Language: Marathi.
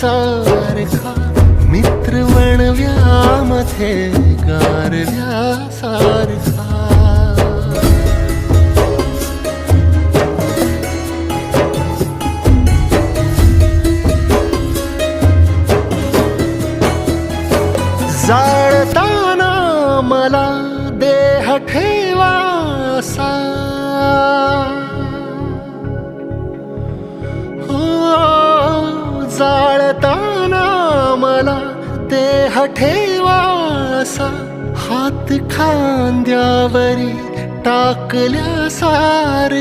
सारखा, मित्र वणव्यामध्ये गारव्यासारखा. जाळताना मला देह ठेवासा, हो जाळताना मला देह ठेवासा, हात खांद्यावरी टाकल्यासार